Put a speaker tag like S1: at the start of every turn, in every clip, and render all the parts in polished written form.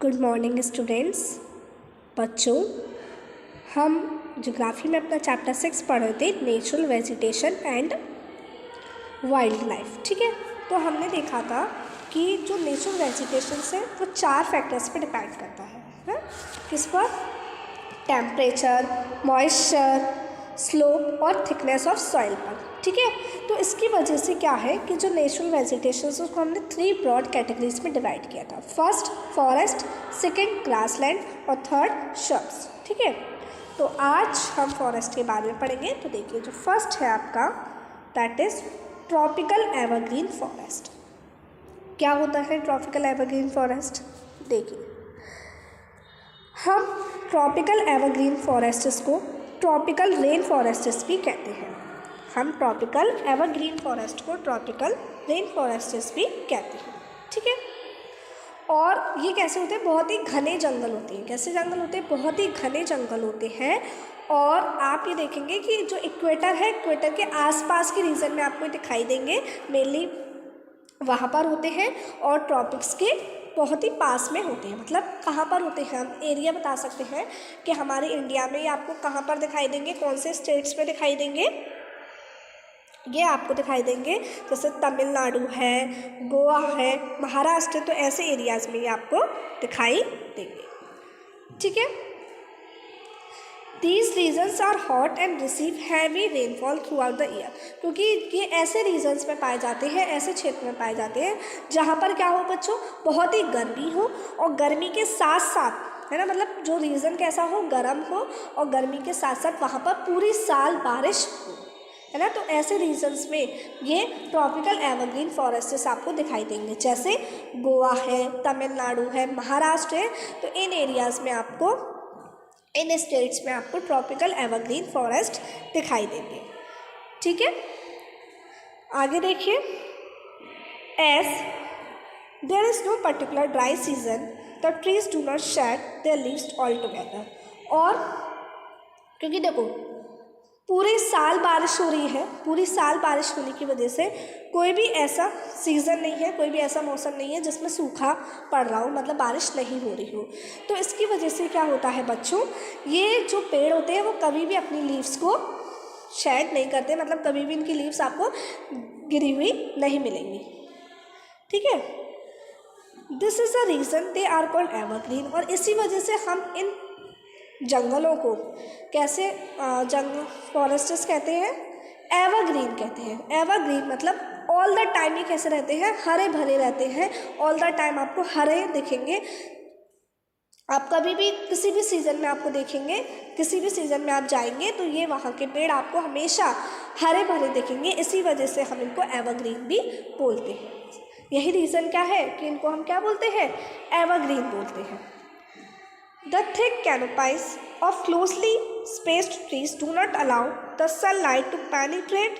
S1: Good morning students. बच्चों, हम geography में अपना चैप्टर 6 पढ़ रहे थे, natural vegetation and wild life. ठीक है, तो हमने देखा था कि जो नेचुरल वेजिटेशन है वो 4 फैक्टर्स पे डिपेंड करता है। किस पर? टेम्परेचर, मॉइस्चर, स्लोप और थिकनेस ऑफ सॉइल पर। ठीक है, तो इसकी वजह से क्या है कि जो नेचुरल वेजिटेशन है उसको हमने 3 ब्रॉड कैटेगरीज में डिवाइड किया था। फर्स्ट फॉरेस्ट, सेकंड ग्रासलैंड और थर्ड श्रब्स। ठीक है, तो आज हम फॉरेस्ट के बारे में पढ़ेंगे। तो देखिए, जो फर्स्ट है आपका that is tropical evergreen forest. क्या होता है ट्रॉपिकल एवरग्रीन फॉरेस्ट? देखिए, हम ट्रॉपिकल एवरग्रीन फॉरेस्ट्स को ट्रॉपिकल रेन फॉरेस्ट्स भी कहते हैं। हम ट्रॉपिकल एवरग्रीन फॉरेस्ट को ट्रॉपिकल रेन फॉरेस्ट्स भी कहते हैं। ठीक है, और ये कैसे होते हैं? बहुत ही घने जंगल होते हैं। कैसे जंगल होते हैं? बहुत ही घने जंगल होते हैं। और आप ये देखेंगे कि जो इक्वेटर है, इक्वेटर के आसपास के रीजन में आपको दिखाई देंगे, मेनली वहाँ पर होते हैं। और ट्रॉपिक्स के बहुत ही पास में होते हैं। मतलब कहाँ पर होते हैं? हम एरिया बता सकते हैं कि हमारे इंडिया में ये आपको कहाँ पर दिखाई देंगे, कौन से स्टेट्स में दिखाई देंगे। ये आपको दिखाई देंगे जैसे तमिलनाडु है, गोवा है, महाराष्ट्र, तो ऐसे एरियाज़ में ये आपको दिखाई देंगे। ठीक है, These regions are hot and receive heavy rainfall throughout the year। क्योंकि ये ऐसे रीजन्स में पाए जाते हैं, ऐसे क्षेत्र में पाए जाते हैं जहाँ पर क्या हो बच्चों, बहुत ही गर्मी हो और गर्मी के साथ साथ, है ना, मतलब जो रीजन कैसा हो, गर्म हो और गर्मी के साथ साथ वहाँ पर पूरी साल बारिश हो, है ना। तो ऐसे रीजन्स में ये ट्रॉपिकल एवरग्रीन फॉरेस्ट्स आपको दिखाई देंगे। जैसे गोवा है, तमिलनाडु है, महाराष्ट्र है, तो इन एरियाज़ में आपको, इन स्टेट्स में आपको ट्रॉपिकल एवरग्रीन फॉरेस्ट दिखाई देंगे। ठीक है, आगे देखिए, as there is no particular dry season the trees do not shed their leaves all together. और क्योंकि देखो पूरे साल बारिश हो रही है, पूरी साल बारिश होने की वजह से कोई भी ऐसा सीज़न नहीं है, कोई भी ऐसा मौसम नहीं है जिसमें सूखा पड़ रहा हो, मतलब बारिश नहीं हो रही हो। तो इसकी वजह से क्या होता है बच्चों, ये जो पेड़ होते हैं वो कभी भी अपनी लीव्स को शेड नहीं करते, मतलब कभी भी इनकी लीव्स आपको गिरी हुई नहीं मिलेंगी। ठीक है, this is the reason they are called evergreen. और इसी वजह से हम इन जंगलों को कैसे जंगल फॉरेस्ट्स कहते हैं? एवरग्रीन कहते हैं। एवरग्रीन मतलब ऑल द टाइम ये कैसे रहते हैं? हरे भरे रहते हैं। ऑल द टाइम आपको हरे दिखेंगे। आप कभी भी किसी भी सीज़न में आपको देखेंगे, किसी भी सीज़न में आप जाएंगे तो ये वहाँ के पेड़ आपको हमेशा हरे भरे दिखेंगे। इसी वजह से हम इनको एवरग्रीन भी बोलते हैं। यही रीज़न क्या है कि इनको हम क्या बोलते हैं? एवरग्रीन बोलते हैं। The thick canopies of closely spaced trees do not allow the sunlight to penetrate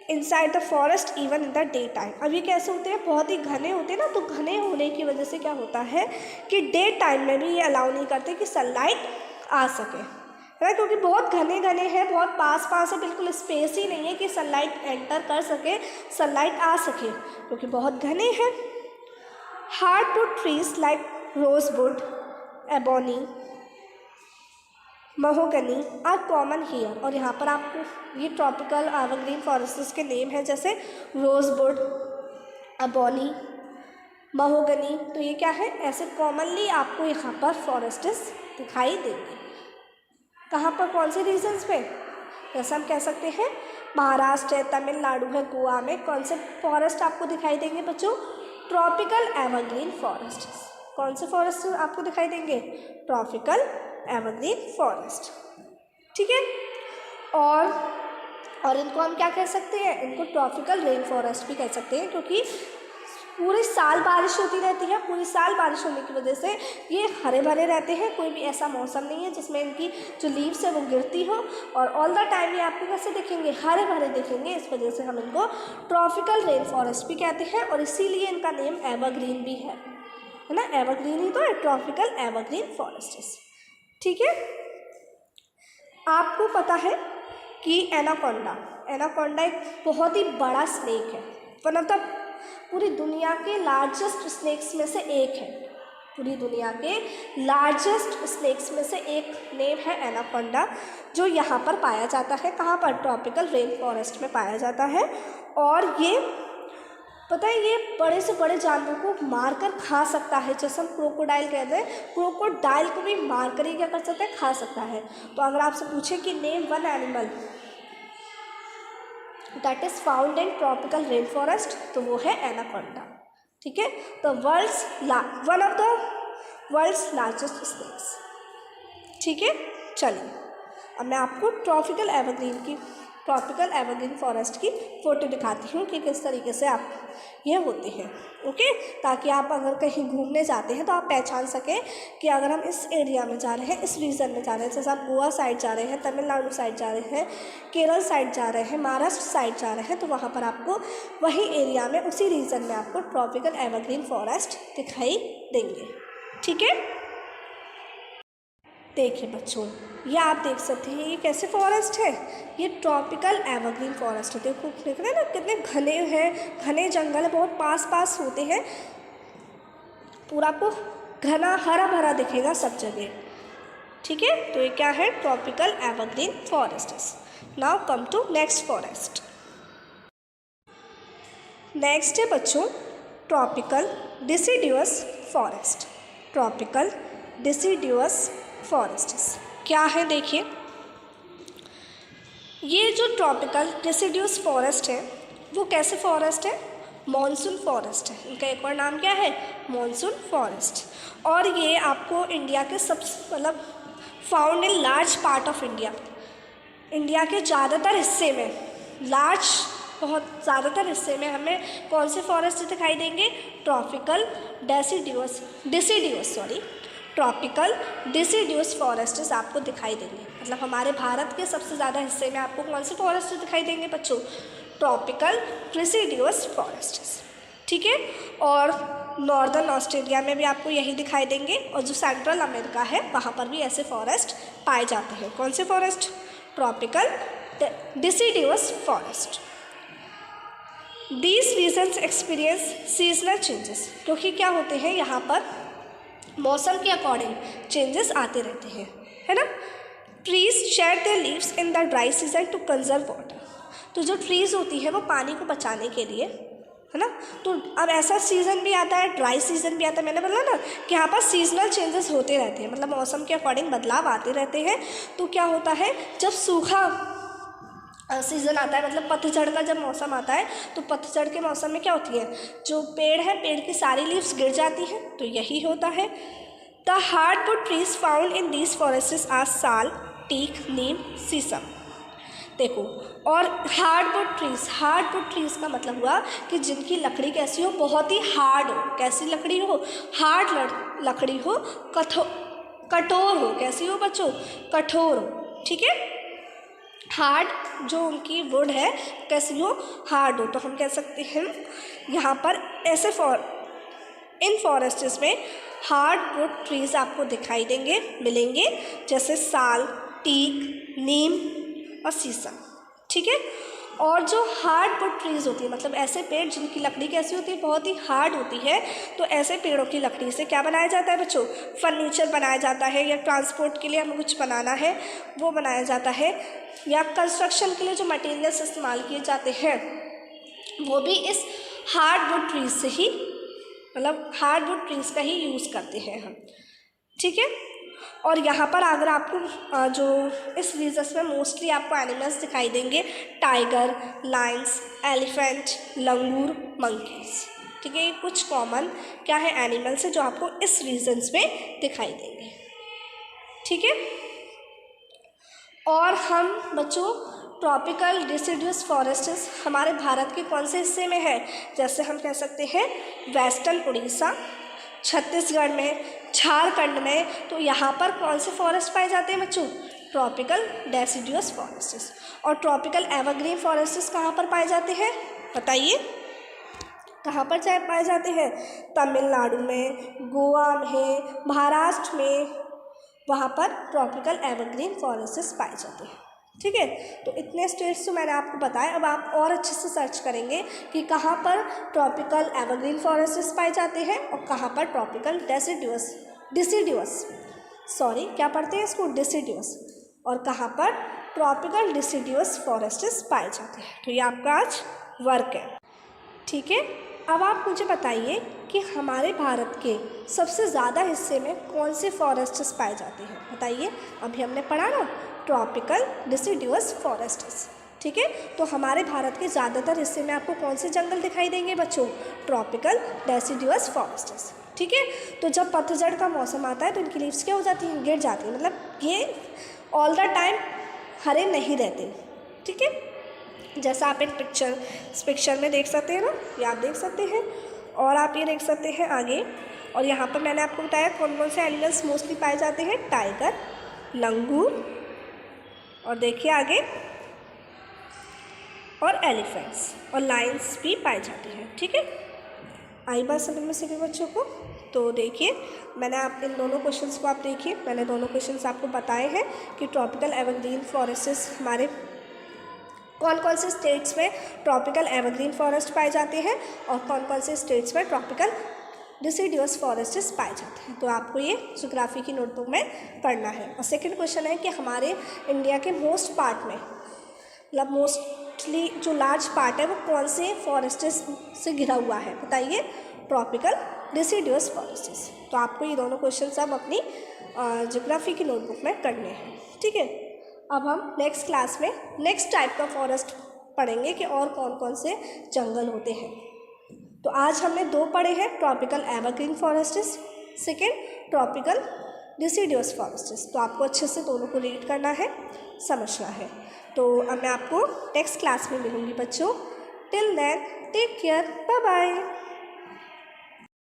S1: inside the forest even in the daytime। अब ये कैसे होते हैं? बहुत ही घने होते हैं ना, तो घने होने की वजह से क्या होता है कि डे टाइम में भी ये अलाउ नहीं करते कि सनलाइट आ सके, है ना, क्योंकि बहुत घने घने हैं, बहुत पास पास है, बिल्कुल स्पेस ही नहीं है कि सनलाइट एंटर कर सके, सनलाइट आ सके, क्योंकि बहुत घने हैं। Hardwood trees like rosewood, ebony, mahogany are common here. और यहाँ पर आपको ये ट्रॉपिकल एवरग्रीन फॉरेस्ट्स के नेम है, जैसे रोजवुड, एबोनी, महोगनी, तो ये क्या है? ऐसे कॉमनली आपको यहाँ पर फॉरेस्ट्स दिखाई देंगे। कहाँ पर? कौन से रीजन्स पे? जैसे हम कह सकते हैं महाराष्ट्र है, तमिलनाडु है, गोवा में कौन से फॉरेस्ट आपको दिखाई देंगे बच्चों? Tropical evergreen forest. कौन से फॉरेस्ट आपको दिखाई देंगे? Tropical evergreen forest. ठीक है, और इनको हम क्या कह सकते हैं? इनको ट्रॉपिकल रेन फॉरेस्ट भी कह सकते हैं, क्योंकि पूरी साल बारिश होती रहती है। पूरी साल बारिश होने की वजह से ये हरे भरे रहते हैं। कोई भी ऐसा मौसम नहीं है जिसमें इनकी जो लीव्स है वो गिरती हो, और ऑल द टाइम ये आपको कैसे दिखेंगे? हरे भरे दिखेंगे। इस वजह से हम इनको ट्रॉपिकल रेन फॉरेस्ट भी कहते हैं, और इसीलिए इनका नेम एवरग्रीन भी है ना। एवरग्रीन ही तो है, ट्रॉपिकल एवरग्रीन फॉरेस्ट्स। ठीक है, आपको पता है कि एनाकोंडा एक बहुत ही बड़ा स्नेक है, वन ऑफ द पूरी दुनिया के लार्जेस्ट स्नेक्स में से एक है। पूरी दुनिया के लार्जेस्ट स्नेक्स में से एक नेम है एनाकोंडा, जो यहाँ पर पाया जाता है। कहाँ पर? ट्रॉपिकल रेन फॉरेस्ट में पाया जाता है। और ये पता है ये बड़े से बड़े जानवर को मार कर खा सकता है, जैसे हम क्रोकोडाइल कहते हैं, क्रोकोडाइल को भी मार कर ही क्या कर सकता है? खा सकता है। तो अगर आपसे पूछे कि name one animal that is found in tropical rain forest, तो वो है एनाकोंडा। ठीक है, तो one of the world's largest snakes. ठीक है, चलिए अब मैं आपको ट्रॉपिकल एवरग्रीन फॉरेस्ट की फ़ोटो दिखाती हूँ कि किस तरीके से आप ये होते हैं। ओके, ताकि आप अगर कहीं घूमने जाते हैं तो आप पहचान सकें कि अगर हम इस एरिया में जा रहे हैं, इस रीजन में जा रहे हैं, जैसे आप गोवा साइड जा रहे हैं, तमिलनाडु साइड जा रहे हैं, केरल साइड जा रहे हैं, महाराष्ट्र साइड जा रहे हैं, तो वहाँ पर आपको वही एरिया में, उसी रीजन में आपको ट्रॉपिकल एवरग्रीन फॉरेस्ट दिखाई देंगे। ठीक है, देखिए बच्चों, ये आप देख सकते हैं ये कैसे फॉरेस्ट है? ये ट्रॉपिकल एवरग्रीन फॉरेस्ट है। देखो, देख रहे हैं ना कितने घने हैं, घने जंगल है, बहुत पास होते हैं, पूरा आपको घना हरा भरा दिखेगा सब जगह। ठीक है, तो ये क्या है? Tropical evergreen forest. Now come to next forest. Next है बच्चों tropical deciduous forest. Tropical deciduous forests क्या है? देखिए, ये जो ट्रॉपिकल डिसिडुअस फॉरेस्ट है वो कैसे फॉरेस्ट है? मॉनसून फॉरेस्ट है। इनका एक और नाम क्या है? Monsoon forest. और ये आपको इंडिया के मतलब found in large part of India, India के ज़्यादातर हिस्से में, बहुत ज़्यादातर हिस्से में हमें कौन से फॉरेस्ट दिखाई देंगे? ट्रॉपिकल डिसिडुअस फॉरेस्ट्स आपको दिखाई देंगे। मतलब हमारे भारत के सबसे ज़्यादा हिस्से में आपको कौन से फॉरेस्ट दिखाई देंगे बच्चों? Tropical deciduous forests. ठीक है, और नॉर्दर्न ऑस्ट्रेलिया में भी आपको यही दिखाई देंगे, और जो सेंट्रल अमेरिका है वहाँ पर भी ऐसे फॉरेस्ट पाए जाते हैं। कौन से forest? Tropical deciduous forest. These regions experience seasonal changes, क्योंकि क्या होते हैं यहाँ पर मौसम के अकॉर्डिंग चेंजेस आते रहते हैं, है ना। Trees shade their leaves in the dry season two conserve water. तो जो ट्रीज होती है वो पानी को बचाने के लिए, है ना। तो अब ऐसा सीज़न भी आता है, ड्राई सीज़न भी आता है। मैंने बोला ना कि यहाँ पर सीजनल चेंजेस होते रहते हैं, मतलब मौसम के अकॉर्डिंग बदलाव आते रहते हैं। तो क्या होता है, जब सूखा सीज़न आता है, मतलब पतझड़ का जब मौसम आता है, तो पतझड़ के मौसम में क्या होती है, जो पेड़ है, पेड़ की सारी लीव्स गिर जाती हैं। तो यही होता है। The hardwood trees found in these forests are sal, teak, neem, shisham. देखो, और हार्डवुड ट्रीज का मतलब हुआ कि जिनकी लकड़ी कैसी हो, बहुत ही हार्ड हो। कैसी लकड़ी हो? हार्ड लकड़ी हो, कठोर हो। कैसी हो बच्चों? कठोर हो। ठीक है, हार्ड जो उनकी वुड है कैसी हो? हार्ड हो। तो हम कह सकते हैं यहाँ पर ऐसे इन फॉरेस्ट्स में हार्डवुड ट्रीज आपको दिखाई देंगे, मिलेंगे, जैसे साल, टीक, नीम और शीशम। ठीक है, और जो हार्डवुड ट्रीज होती है, मतलब ऐसे पेड़ जिनकी लकड़ी कैसी होती है, बहुत ही हार्ड होती है। तो ऐसे पेड़ों की लकड़ी से क्या बनाया जाता है बच्चों? फर्नीचर बनाया जाता है, या ट्रांसपोर्ट के लिए हमें कुछ बनाना है वो बनाया जाता है, या कंस्ट्रक्शन के लिए जो मटेरियल्स इस्तेमाल किए जाते हैं वो भी इस हार्डवुड ट्रीज से ही, मतलब हार्डवुड ट्रीज का ही यूज़ करते हैं हम। ठीक है, और यहाँ पर अगर आपको जो इस रीजन्स में मोस्टली आपको एनिमल्स दिखाई देंगे, टाइगर, लायंस, एलिफेंट, लंगूर, मंकीज। ठीक है, ये कुछ कॉमन क्या है एनिमल्स है जो आपको इस रीजन्स में दिखाई देंगे। ठीक है, और हम बच्चों ट्रॉपिकल डिसिडुअस फॉरेस्ट्स हमारे भारत के कौन से हिस्से में है? जैसे हम कह सकते हैं वेस्टर्न उड़ीसा, छत्तीसगढ़ में, झारखंड में। तो यहाँ पर कौन से फॉरेस्ट पाए जाते हैं बच्चों? Tropical deciduous forests. और ट्रॉपिकल एवरग्रीन फॉरेस्ट्स कहाँ पर पाए जाते हैं बताइए? कहाँ पर पाए जाते हैं? तमिलनाडु में, गोवा में, महाराष्ट्र में, वहाँ पर ट्रॉपिकल एवरग्रीन फॉरेस्ट्स पाए जाते हैं। ठीक है। तो इतने स्टेट्स तो मैंने आपको बताया। अब आप और अच्छे से सर्च करेंगे कि कहाँ पर ट्रॉपिकल एवरग्रीन फॉरेस्ट्स पाए जाते हैं और कहाँ पर ट्रॉपिकल डिसिडुअस सॉरी क्या पढ़ते हैं इसको, डिसिडुअस, और कहाँ पर ट्रॉपिकल डिसिडुअस फॉरेस्ट्स पाए जाते हैं। तो ये आपका आज वर्क है, ठीक है। अब आप मुझे बताइए कि हमारे भारत के सबसे ज़्यादा हिस्से में कौन से फॉरेस्ट्स पाए जाते हैं, बताइए। अभी हमने पढ़ा ना, ट्रॉपिकल डिसिडुअस फॉरेस्ट्स, ठीक है। तो हमारे भारत के ज़्यादातर हिस्से में आपको कौन से जंगल दिखाई देंगे बच्चों, ट्रॉपिकल डिसिडुअस फॉरेस्ट्स, ठीक है। तो जब पतझड़ का मौसम आता है तो इनकी लीव्स क्या हो जाती हैं, गिर जाती हैं, मतलब ये ऑल द टाइम हरे नहीं रहते, ठीक है। जैसा आप एक पिक्चर में देख सकते हैं ना, ये आप देख सकते हैं, और आप ये देख सकते हैं आगे। और यहाँ पर मैंने आपको बताया कौन कौन से एनिमल्स मोस्टली पाए जाते हैं, टाइगर, लंगूर, और देखिए आगे, और एलिफेंट्स और लायंस भी पाए जाते हैं, ठीक है। आई बात समझ में सभी बच्चों को। तो देखिए मैंने आप इन दोनों क्वेश्चंस को आप देखिए, मैंने दोनों क्वेश्चंस आपको बताए हैं कि ट्रॉपिकल एवरग्रीन फॉरेस्ट्स हमारे कौन कौन से स्टेट्स में ट्रॉपिकल एवरग्रीन फॉरेस्ट पाए जाते हैं और कौन कौन से स्टेट्स में ट्रॉपिकल डिसिडुअस फॉरेस्ट्स पाए जाते हैं। तो आपको ये ज्योग्राफी की नोटबुक में पढ़ना है। और सेकंड क्वेश्चन है कि हमारे इंडिया के मोस्ट पार्ट में, मतलब मोस्टली जो लार्ज पार्ट है वो कौन से फॉरेस्ट्स से घिरा हुआ है, बताइए, ट्रॉपिकल डिसिडुअस फॉरेस्ट्स। तो आपको ये दोनों क्वेश्चन सब अपनी ज्योग्राफी की नोटबुक में करने हैं, ठीक है। अब हम नेक्स्ट क्लास में नेक्स्ट टाइप का फॉरेस्ट पढ़ेंगे कि और कौन कौन से जंगल होते हैं। तो आज हमने दो पढ़े हैं, tropical evergreen forests, second tropical deciduous forests. तो आपको अच्छे से दोनों को रीड करना है, समझना है। तो अब मैं आपको नेक्स्ट क्लास में मिलूँगी बच्चों। Till then take care, bye bye.